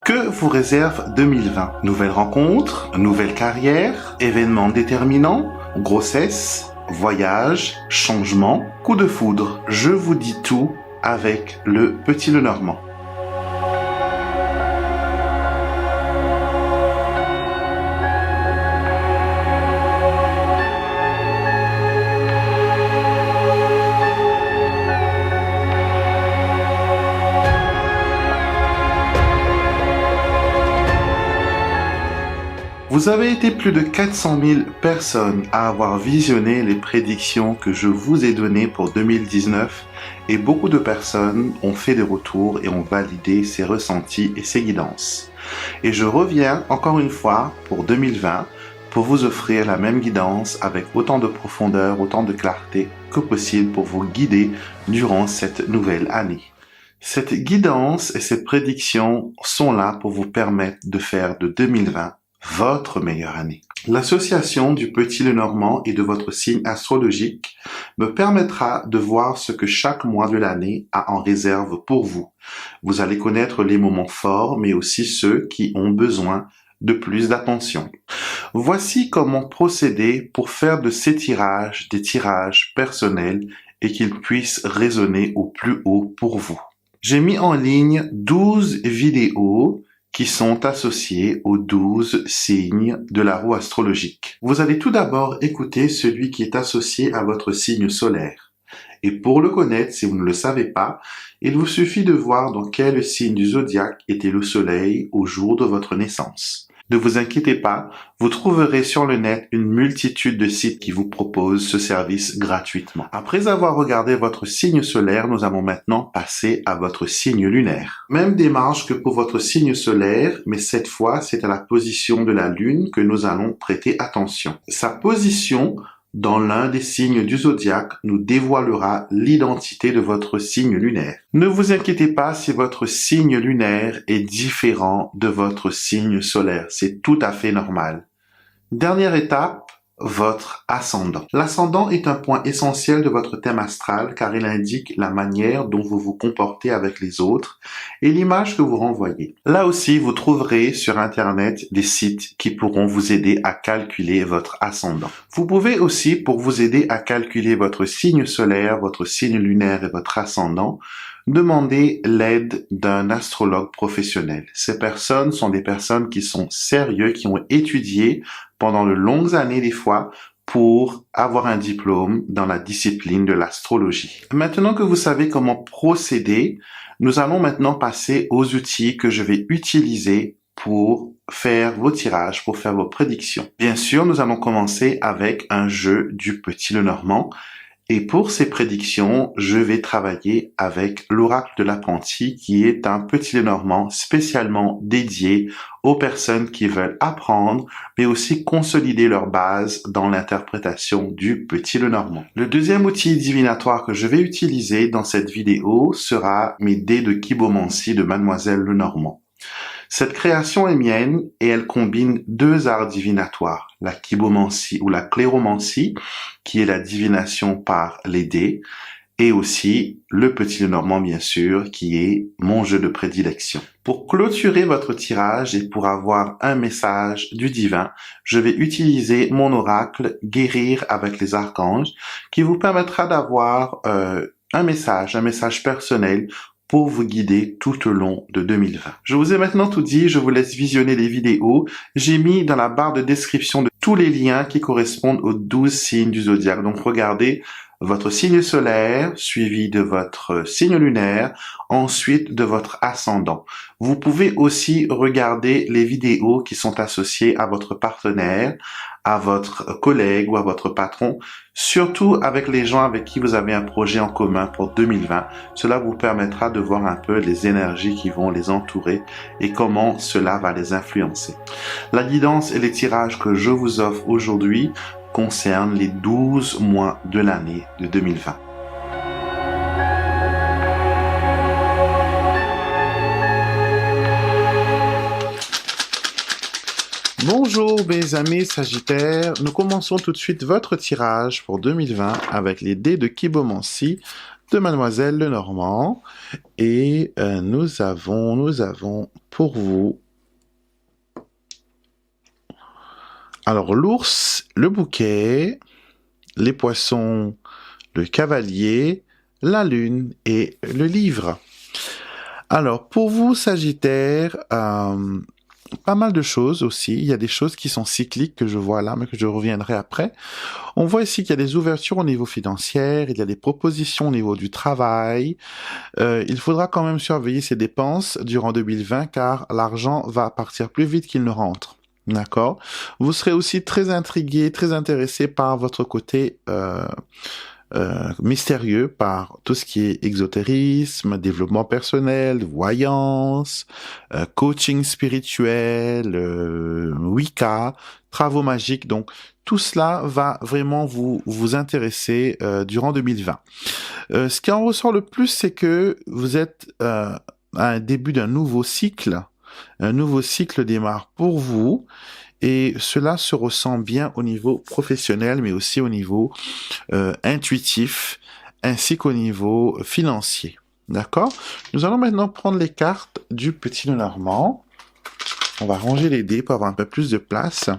Que vous réserve 2020? Nouvelles rencontres, nouvelle carrière, événements déterminants, grossesse, voyage, changement, coup de foudre. Je vous dis tout avec le Petit Lenormand. Vous avez été plus de 400 000 personnes à avoir visionné les prédictions que je vous ai données pour 2019 et beaucoup de personnes ont fait des retours et ont validé ces ressentis et ces guidances. Et je reviens encore une fois pour 2020 pour vous offrir la même guidance avec autant de profondeur, autant de clarté que possible pour vous guider durant cette nouvelle année. Cette guidance et cette prédiction sont là pour vous permettre de faire de 2020 votre meilleure année. L'association du Petit Lenormand et de votre signe astrologique me permettra de voir ce que chaque mois de l'année a en réserve pour vous. Vous allez connaître les moments forts, mais aussi ceux qui ont besoin de plus d'attention. Voici comment procéder pour faire de ces tirages des tirages personnels et qu'ils puissent résonner au plus haut pour vous. J'ai mis en ligne 12 vidéos qui sont associés aux 12 signes de la roue astrologique. Vous allez tout d'abord écouter celui qui est associé à votre signe solaire. Et pour le connaître, si vous ne le savez pas, il vous suffit de voir dans quel signe du zodiaque était le soleil au jour de votre naissance. Ne vous inquiétez pas, vous trouverez sur le net une multitude de sites qui vous proposent ce service gratuitement. Après avoir regardé votre signe solaire, nous allons maintenant passer à votre signe lunaire. Même démarche que pour votre signe solaire, mais cette fois, c'est à la position de la Lune que nous allons prêter attention. Sa position dans l'un des signes du zodiaque nous dévoilera l'identité de votre signe lunaire. Ne vous inquiétez pas si votre signe lunaire est différent de votre signe solaire. C'est tout à fait normal. Dernière étape, votre ascendant. L'ascendant est un point essentiel de votre thème astral car il indique la manière dont vous vous comportez avec les autres et l'image que vous renvoyez. Là aussi, vous trouverez sur Internet des sites qui pourront vous aider à calculer votre ascendant. Vous pouvez aussi, pour vous aider à calculer votre signe solaire, votre signe lunaire et votre ascendant, demander l'aide d'un astrologue professionnel. Ces personnes sont des personnes qui sont sérieuses, qui ont étudié pendant de longues années des fois pour avoir un diplôme dans la discipline de l'astrologie. Maintenant que vous savez comment procéder, nous allons maintenant passer aux outils que je vais utiliser pour faire vos tirages, pour faire vos prédictions. Bien sûr, nous allons commencer avec un jeu du Petit Lenormand. Et pour ces prédictions, je vais travailler avec l'oracle de l'apprenti qui est un Petit Lenormand spécialement dédié aux personnes qui veulent apprendre, mais aussi consolider leur base dans l'interprétation du Petit Lenormand. Le deuxième outil divinatoire que je vais utiliser dans cette vidéo sera mes dés de Kibomancie de Mademoiselle Lenormand. Cette création est mienne et elle combine deux arts divinatoires, la kibomancie ou la cléromancie, qui est la divination par les dés, et aussi le Petit Lenormand, bien sûr, qui est mon jeu de prédilection. Pour clôturer votre tirage et pour avoir un message du divin, je vais utiliser mon oracle Guérir avec les archanges, qui vous permettra d'avoir un message personnel pour vous guider tout au long de 2020. Je vous ai maintenant tout dit, je vous laisse visionner les vidéos. J'ai mis dans la barre de description de tous les liens qui correspondent aux 12 signes du zodiaque. Donc regardez votre signe solaire, suivi de votre signe lunaire, ensuite de votre ascendant. Vous pouvez aussi regarder les vidéos qui sont associées à votre partenaire, à votre collègue ou à votre patron, surtout avec les gens avec qui vous avez un projet en commun pour 2020. Cela vous permettra de voir un peu les énergies qui vont les entourer et comment cela va les influencer. La guidance et les tirages que je vous offre aujourd'hui concernent les 12 mois de l'année de 2020. Bonjour mes amis Sagittaires, nous commençons tout de suite votre tirage pour 2020 avec les dés de Kibomancie de Mademoiselle Lenormand. Et nous avons pour vous... Alors, l'ours, le bouquet, les poissons, le cavalier, la lune et le livre. Alors, pour vous, Sagittaire, pas mal de choses aussi. Il y a des choses qui sont cycliques que je vois là, mais que je reviendrai après. On voit ici qu'il y a des ouvertures au niveau financier, il y a des propositions au niveau du travail. Il faudra quand même surveiller ses dépenses durant 2020 car l'argent va partir plus vite qu'il ne rentre. D'accord. Vous serez aussi très intrigué, très intéressé par votre côté mystérieux, par tout ce qui est exotérisme, développement personnel, voyance, coaching spirituel, Wicca, travaux magiques. Donc tout cela va vraiment vous intéresser durant 2020. Ce qui en ressort le plus, c'est que vous êtes à un début d'un nouveau cycle. Un nouveau cycle démarre pour vous et cela se ressent bien au niveau professionnel, mais aussi au niveau intuitif, ainsi qu'au niveau financier. D'accord? Nous allons maintenant prendre les cartes du Petit Lenormand. On va ranger les dés pour avoir un peu plus de place.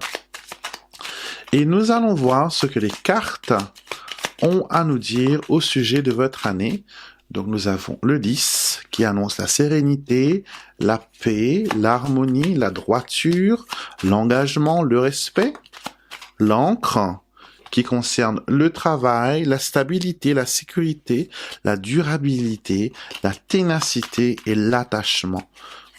Et nous allons voir ce que les cartes ont à nous dire au sujet de votre année. Donc nous avons le 10 qui annonce la sérénité, la paix, l'harmonie, la droiture, l'engagement, le respect. L'encre qui concerne le travail, la stabilité, la sécurité, la durabilité, la ténacité et l'attachement.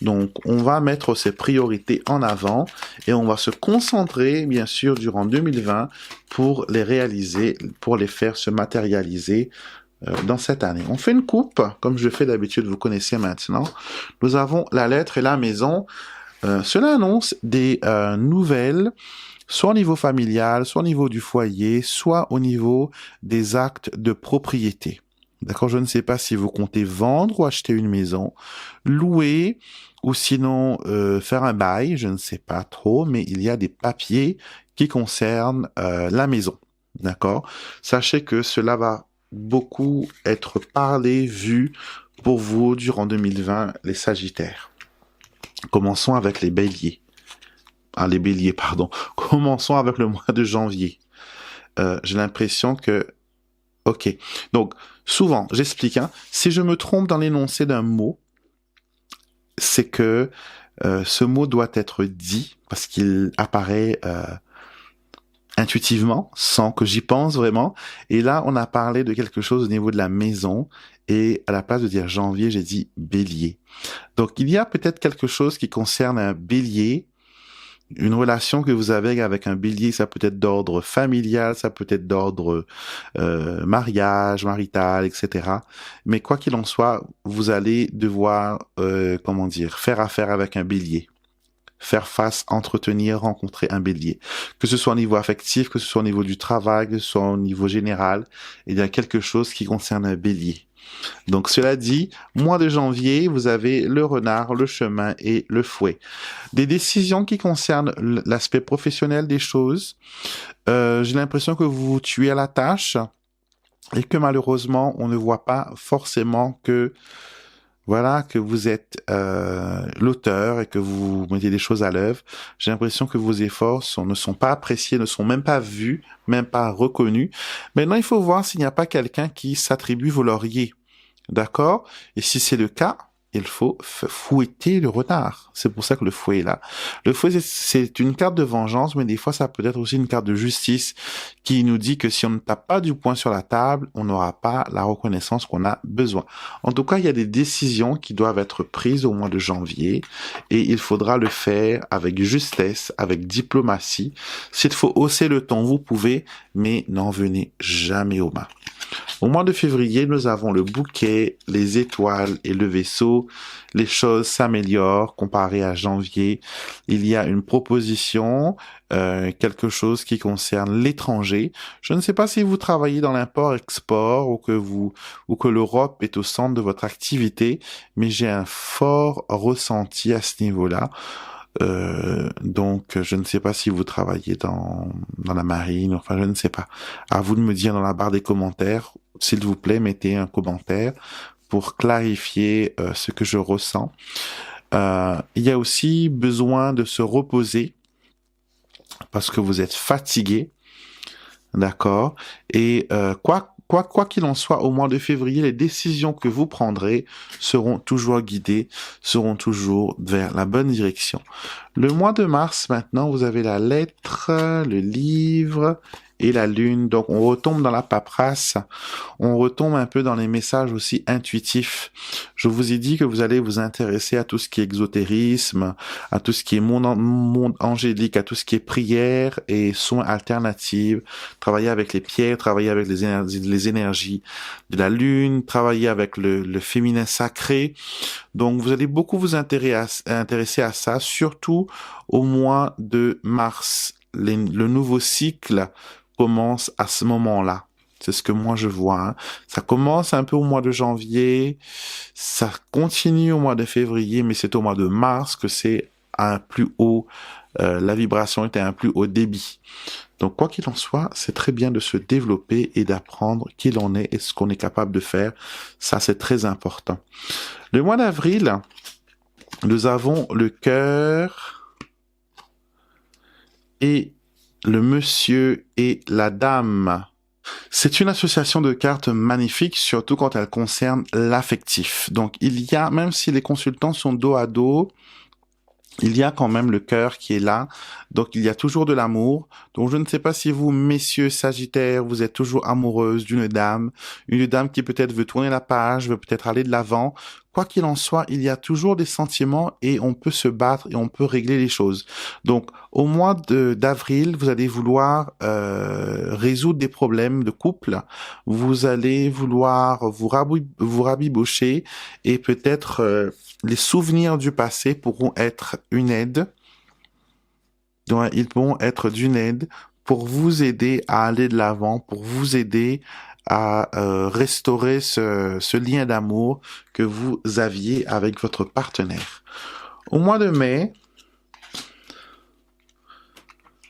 Donc, on va mettre ces priorités en avant et on va se concentrer, bien sûr, durant 2020 pour les réaliser, pour les faire se matérialiser dans cette année. On fait une coupe, comme je fais d'habitude, vous connaissez maintenant. Nous avons la lettre et la maison. Cela annonce des nouvelles, soit au niveau familial, soit au niveau du foyer, soit au niveau des actes de propriété. D'accord, je ne sais pas si vous comptez vendre ou acheter une maison, louer ou sinon faire un bail, je ne sais pas trop, mais il y a des papiers qui concernent la maison. D'accord? Sachez que cela va beaucoup être parlé, vu pour vous durant 2020, les Sagittaires. Commençons avec les Béliers. Les Béliers, pardon. Commençons avec le mois de janvier. J'ai l'impression que... Ok. Donc, souvent, j'explique, si je me trompe dans l'énoncé d'un mot, c'est que ce mot doit être dit parce qu'il apparaît intuitivement, sans que j'y pense vraiment. Et là, on a parlé de quelque chose au niveau de la maison. Et à la place de dire janvier, j'ai dit bélier. Donc, il y a peut-être quelque chose qui concerne un bélier. Une relation que vous avez avec un bélier, ça peut être d'ordre familial, ça peut être d'ordre mariage, marital, etc. Mais quoi qu'il en soit, vous allez devoir, faire affaire avec un bélier. Faire face, entretenir, rencontrer un bélier. Que ce soit au niveau affectif, que ce soit au niveau du travail, que ce soit au niveau général, il y a quelque chose qui concerne un bélier. Donc, cela dit, mois de janvier, vous avez le renard, le chemin et le fouet. Des décisions qui concernent l'aspect professionnel des choses. J'ai l'impression que vous vous tuez à la tâche et que malheureusement, on ne voit pas forcément que vous êtes l'auteur et que vous mettez des choses à l'œuvre. J'ai l'impression que vos efforts ne sont pas appréciés, ne sont même pas vus, même pas reconnus. Maintenant, il faut voir s'il n'y a pas quelqu'un qui s'attribue vos lauriers. D'accord? Et si c'est le cas, il faut fouetter le renard. C'est pour ça que le fouet est là. Le fouet, c'est une carte de vengeance, mais des fois, ça peut être aussi une carte de justice qui nous dit que si on ne tape pas du poing sur la table, on n'aura pas la reconnaissance qu'on a besoin. En tout cas, il y a des décisions qui doivent être prises au mois de janvier et il faudra le faire avec justesse, avec diplomatie. S'il faut hausser le ton, vous pouvez, mais n'en venez jamais aux mains. Au mois de février, nous avons le bouquet, les étoiles et le vaisseau. Les choses s'améliorent comparé à janvier. Il y a une proposition, quelque chose qui concerne l'étranger. Je ne sais pas si vous travaillez dans l'import-export ou que l'Europe est au centre de votre activité, mais j'ai un fort ressenti à ce niveau-là. Donc, je ne sais pas si vous travaillez dans la marine, enfin, je ne sais pas. À vous de me dire dans la barre des commentaires. S'il vous plaît, mettez un commentaire pour clarifier ce que je ressens. Il y a aussi besoin de se reposer parce que vous êtes fatigué, d'accord? Et quoi qu'il en soit, au mois de février, les décisions que vous prendrez seront toujours guidées, seront toujours vers la bonne direction. Le mois de mars, maintenant, vous avez la lettre, le livre et la lune. Donc, on retombe dans la paperasse. On retombe un peu dans les messages aussi intuitifs. Je vous ai dit que vous allez vous intéresser à tout ce qui est exotérisme, à tout ce qui est monde angélique, à tout ce qui est prière et soins alternatifs. Travailler avec les pierres, travailler avec les énergies de la lune, travailler avec le féminin sacré. Donc, vous allez beaucoup vous intéresser à ça, surtout au mois de mars. Le nouveau cycle commence à ce moment-là. C'est ce que moi je vois. Hein. Ça commence un peu au mois de janvier, ça continue au mois de février, mais c'est au mois de mars que c'est à un plus haut, la vibration est à un plus haut débit. Donc, quoi qu'il en soit, c'est très bien de se développer et d'apprendre qui l'on est et ce qu'on est capable de faire. Ça, c'est très important. Le mois d'avril, nous avons le cœur et le monsieur et la dame. C'est une association de cartes magnifique, surtout quand elle concerne l'affectif. Donc, il y a, même si les consultants sont dos à dos, il y a quand même le cœur qui est là. Donc, il y a toujours de l'amour. Donc, je ne sais pas si vous, messieurs Sagittaires, vous êtes toujours amoureuses d'une dame. Une dame qui peut-être veut tourner la page, veut peut-être aller de l'avant. Quoi qu'il en soit, il y a toujours des sentiments et on peut se battre et on peut régler les choses. Donc, au mois d'avril, vous allez vouloir résoudre des problèmes de couple. Vous allez vouloir vous rabibocher et peut-être... les souvenirs du passé pourront être une aide. Donc, ils pourront être d'une aide pour vous aider à aller de l'avant, pour vous aider à restaurer ce lien d'amour que vous aviez avec votre partenaire. Au mois de mai,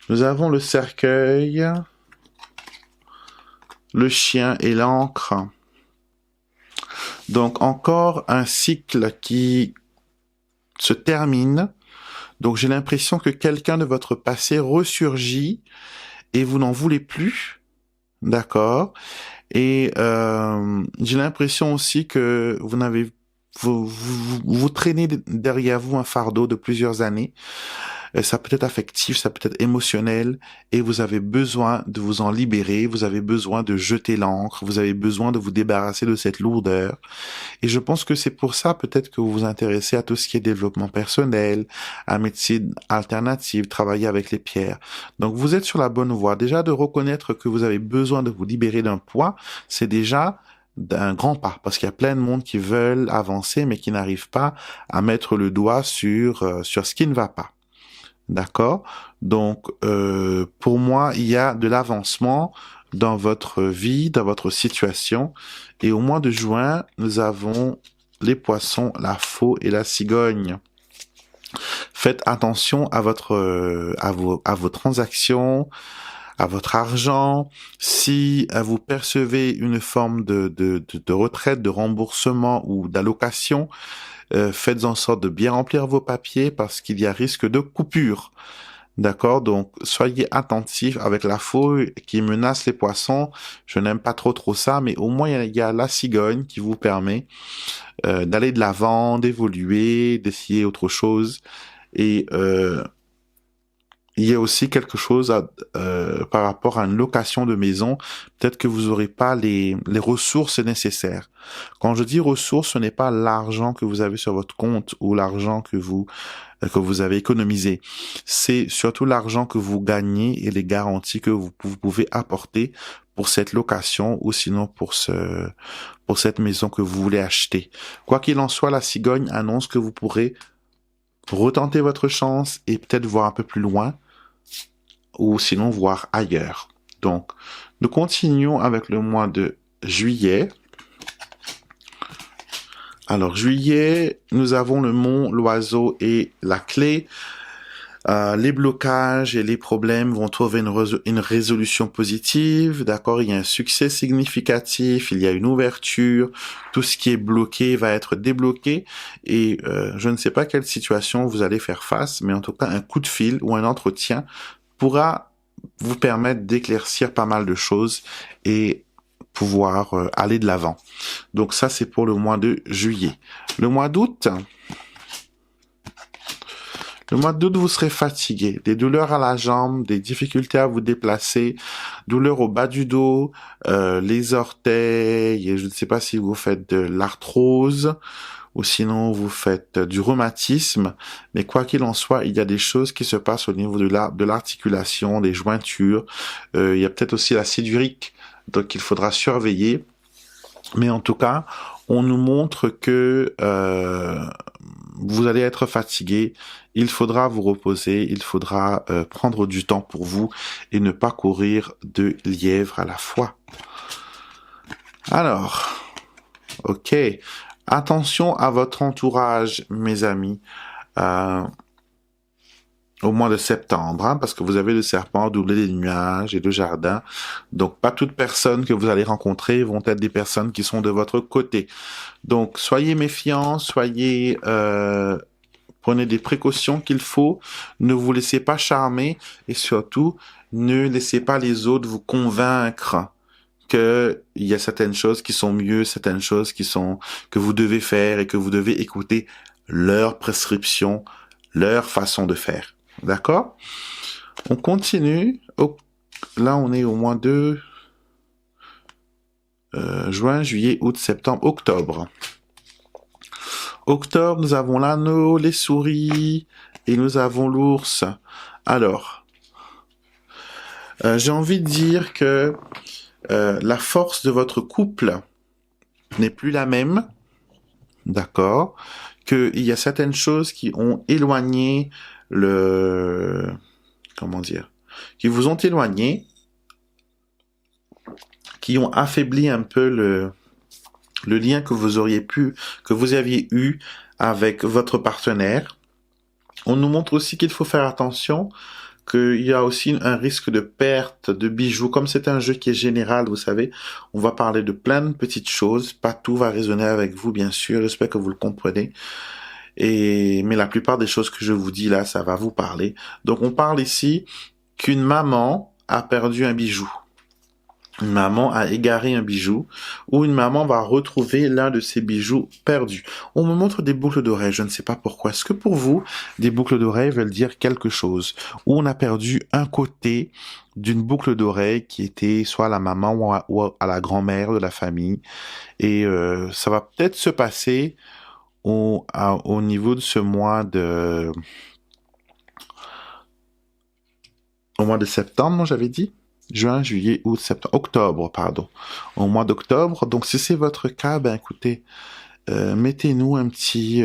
nous avons le cercueil, le chien et l'encre. Donc, encore un cycle qui se termine. Donc, j'ai l'impression que quelqu'un de votre passé ressurgit et vous n'en voulez plus. D'accord? Et j'ai l'impression aussi que vous traînez derrière vous un fardeau de plusieurs années. Ça peut être affectif, ça peut être émotionnel, et vous avez besoin de vous en libérer, vous avez besoin de jeter l'encre, vous avez besoin de vous débarrasser de cette lourdeur. Et je pense que c'est pour ça peut-être que vous vous intéressez à tout ce qui est développement personnel, à médecine alternative, travailler avec les pierres. Donc vous êtes sur la bonne voie. Déjà de reconnaître que vous avez besoin de vous libérer d'un poids, c'est déjà d'un grand pas, parce qu'il y a plein de monde qui veulent avancer, mais qui n'arrivent pas à mettre le doigt sur ce qui ne va pas. D'accord? Donc, pour moi, il y a de l'avancement dans votre vie, dans votre situation. Et au mois de juin, nous avons les poissons, la faux et la cigogne. Faites attention à à vos transactions, à votre argent. Si vous percevez une forme de retraite, de remboursement ou d'allocation, faites en sorte de bien remplir vos papiers parce qu'il y a risque de coupure. D'accord? Donc, soyez attentifs avec la fauve qui menace les poissons. Je n'aime pas trop ça, mais au moins, il y a la cigogne qui vous permet d'aller de l'avant, d'évoluer, d'essayer autre chose. Et il y a aussi quelque chose par rapport à une location de maison. Peut-être que vous n'aurez pas les ressources nécessaires. Quand je dis ressources, ce n'est pas l'argent que vous avez sur votre compte ou l'argent que vous avez économisé. C'est surtout l'argent que vous gagnez et les garanties que vous pouvez apporter pour cette location ou sinon pour cette maison que vous voulez acheter. Quoi qu'il en soit, la cigogne annonce que vous pourrez retenter votre chance et peut-être voir un peu plus loin ou sinon voir ailleurs. Donc, nous continuons avec le mois de juillet. Alors, juillet, nous avons le mont, l'oiseau et la clé. Les blocages et les problèmes vont trouver une résolution positive, d'accord? Il y a un succès significatif, il y a une ouverture, tout ce qui est bloqué va être débloqué et je ne sais pas quelle situation vous allez faire face, mais en tout cas un coup de fil ou un entretien pourra vous permettre d'éclaircir pas mal de choses et pouvoir aller de l'avant. Donc ça, c'est pour le mois de juillet. Le mois d'août... Le mois d'août, vous serez fatigué, des douleurs à la jambe, des difficultés à vous déplacer, douleurs au bas du dos, les orteils, et je ne sais pas si vous faites de l'arthrose ou sinon vous faites du rhumatisme, mais quoi qu'il en soit, il y a des choses qui se passent au niveau de l'articulation, des jointures, il y a peut-être aussi l'acide urique, donc il faudra surveiller. Mais en tout cas, on nous montre que vous allez être fatigué, il faudra vous reposer, il faudra prendre du temps pour vous et ne pas courir de lièvre à la fois. Alors, ok, attention à votre entourage, mes amis. Au mois de septembre, hein, parce que vous avez le serpent doublé des nuages et le jardin. Donc, pas toutes personnes que vous allez rencontrer vont être des personnes qui sont de votre côté. Donc, soyez méfiants, prenez des précautions qu'il faut, ne vous laissez pas charmer et surtout, ne laissez pas les autres vous convaincre qu'il y a certaines choses qui sont mieux, certaines choses que vous devez faire et que vous devez écouter leur prescription, leur façon de faire. D'accord? On continue. Là, on est au mois de juin, juillet, août, septembre, octobre. Octobre, nous avons l'anneau, les souris et nous avons l'ours. Alors, j'ai envie de dire que la force de votre couple n'est plus la même. D'accord? Qu'il y a certaines choses qui ont éloigné qui vous ont éloigné, qui ont affaibli un peu le lien que vous aviez eu avec votre partenaire. On nous montre aussi qu'il faut faire attention, qu'il y a aussi un risque de perte de bijoux. Comme c'est un jeu qui est général, vous savez, on va parler de plein de petites choses. Pas tout va résonner avec vous, bien sûr. J'espère que vous le comprenez. Mais la plupart des choses que je vous dis là, ça va vous parler. Donc, on parle ici qu'une maman a perdu un bijou. Une maman a égaré un bijou, ou une maman va retrouver l'un de ses bijoux perdus. On me montre des boucles d'oreilles, je ne sais pas pourquoi. Est-ce que pour vous, des boucles d'oreilles veulent dire quelque chose? Ou on a perdu un côté d'une boucle d'oreille qui était soit à la maman ou à la grand-mère de la famille. Et ça va peut-être se passer au niveau de ce mois au mois de septembre, non, j'avais dit? Juin, juillet, août, septembre, octobre, pardon. Au mois d'octobre. Donc, si c'est votre cas, ben écoutez, mettez-nous un petit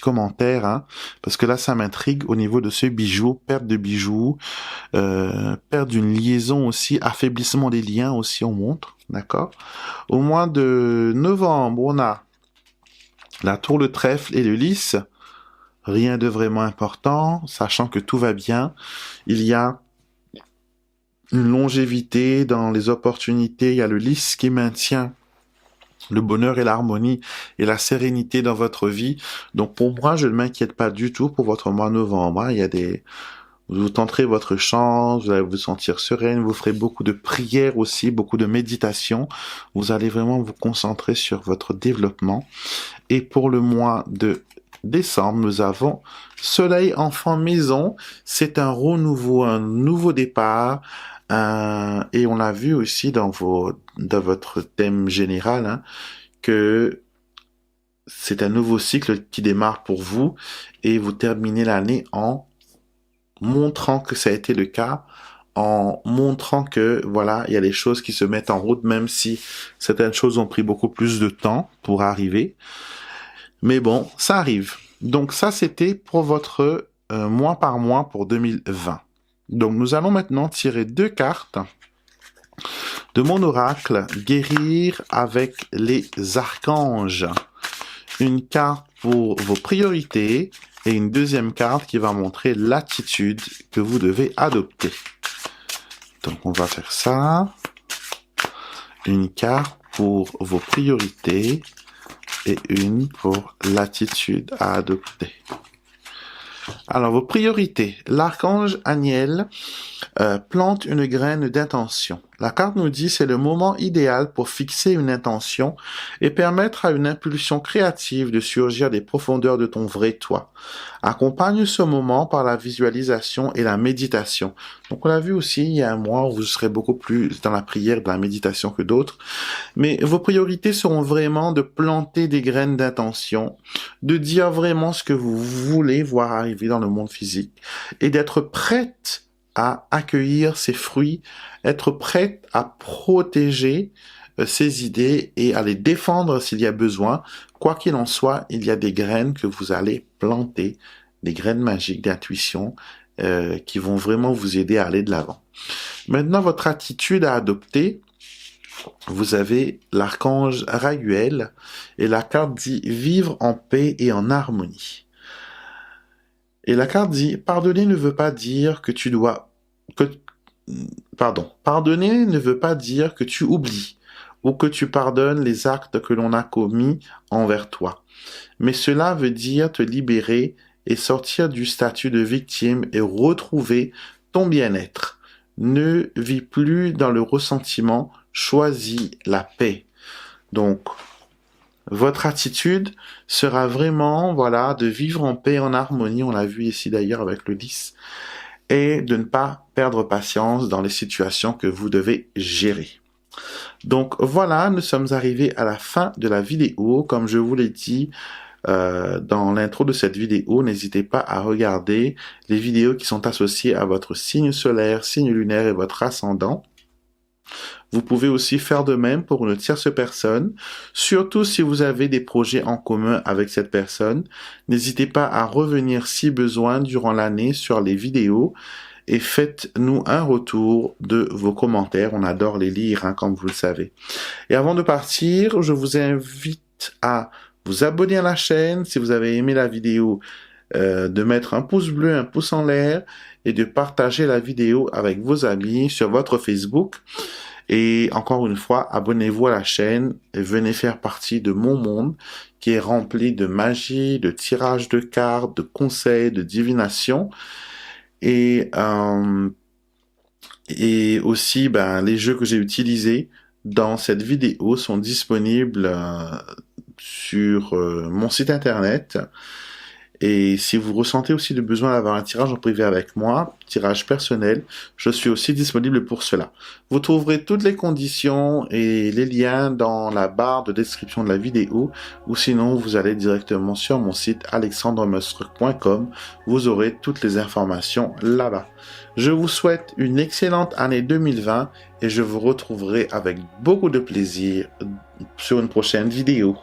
commentaire, hein, parce que là, ça m'intrigue au niveau de ce bijou, perte de bijoux, perte d'une liaison aussi, affaiblissement des liens aussi, on montre, d'accord? Au mois de novembre, on a la tour, le trèfle et le lys. Rien de vraiment important, sachant que tout va bien. Il y a une longévité dans les opportunités. Il y a le lys qui maintient le bonheur et l'harmonie et la sérénité dans votre vie. Donc pour moi, je ne m'inquiète pas du tout pour votre mois de novembre. Hein. Vous tenterez votre chance, vous allez vous sentir sereine, vous ferez beaucoup de prières aussi, beaucoup de méditation. Vous allez vraiment vous concentrer sur votre développement. Et pour le mois de décembre, nous avons Soleil, enfant, maison. C'est un renouveau, un nouveau départ. Et on l'a vu aussi dans votre thème général, hein, que c'est un nouveau cycle qui démarre pour vous et vous terminez l'année en montrant que ça a été le cas, en montrant que voilà, il y a des choses qui se mettent en route, même si certaines choses ont pris beaucoup plus de temps pour arriver. Mais bon, ça arrive. Donc ça, c'était pour votre mois par mois pour 2020. Donc nous allons maintenant tirer 2 cartes de mon oracle, guérir avec les archanges. Une carte pour vos priorités et une deuxième carte qui va montrer l'attitude que vous devez adopter. Donc, on va faire ça. Une carte pour vos priorités et une pour l'attitude à adopter. Alors, vos priorités. L'archange Aniel plante une graine d'intention. La carte nous dit c'est le moment idéal pour fixer une intention et permettre à une impulsion créative de surgir des profondeurs de ton vrai toi. Accompagne ce moment par la visualisation et la méditation. Donc on l'a vu aussi il y a un mois où vous serez beaucoup plus dans la prière et dans la méditation que d'autres. Mais vos priorités seront vraiment de planter des graines d'intention, de dire vraiment ce que vous voulez voir arriver dans le monde physique et d'être prête à accueillir ces fruits, être prête à protéger ces idées et à les défendre s'il y a besoin. Quoi qu'il en soit, il y a des graines que vous allez planter, des graines magiques d'intuition qui vont vraiment vous aider à aller de l'avant. Maintenant, votre attitude à adopter, vous avez l'archange Raguel et la carte dit « Vivre en paix et en harmonie ». Et la carte dit « Pardonner ne veut pas dire que tu dois... Pardonner ne veut pas dire que tu oublies ou que tu pardonnes les actes que l'on a commis envers toi. Mais cela veut dire te libérer et sortir du statut de victime et retrouver ton bien-être. Ne vis plus dans le ressentiment, choisis la paix. » Donc, votre attitude sera vraiment, voilà, de vivre en paix, en harmonie, on l'a vu ici d'ailleurs avec le 10, et de ne pas perdre patience dans les situations que vous devez gérer. Donc voilà, nous sommes arrivés à la fin de la vidéo. Comme je vous l'ai dit dans l'intro de cette vidéo, n'hésitez pas à regarder les vidéos qui sont associées à votre signe solaire, signe lunaire et votre ascendant. Vous pouvez aussi faire de même pour une tierce personne, surtout si vous avez des projets en commun avec cette personne. N'hésitez pas à revenir si besoin durant l'année sur les vidéos et faites-nous un retour de vos commentaires. On adore les lire, hein, comme vous le savez. Et avant de partir, je vous invite à vous abonner à la chaîne si vous avez aimé la vidéo, de mettre un pouce bleu, un pouce en l'air et de partager la vidéo avec vos amis sur votre Facebook. Et encore une fois, abonnez-vous à la chaîne et venez faire partie de mon monde qui est rempli de magie, de tirage de cartes, de conseils, de divination. Et aussi, les jeux que j'ai utilisés dans cette vidéo sont disponibles sur mon site internet. Et si vous ressentez aussi le besoin d'avoir un tirage en privé avec moi, tirage personnel, je suis aussi disponible pour cela. Vous trouverez toutes les conditions et les liens dans la barre de description de la vidéo, ou sinon vous allez directement sur mon site alexandremustruc.com, vous aurez toutes les informations là-bas. Je vous souhaite une excellente année 2020 et je vous retrouverai avec beaucoup de plaisir sur une prochaine vidéo.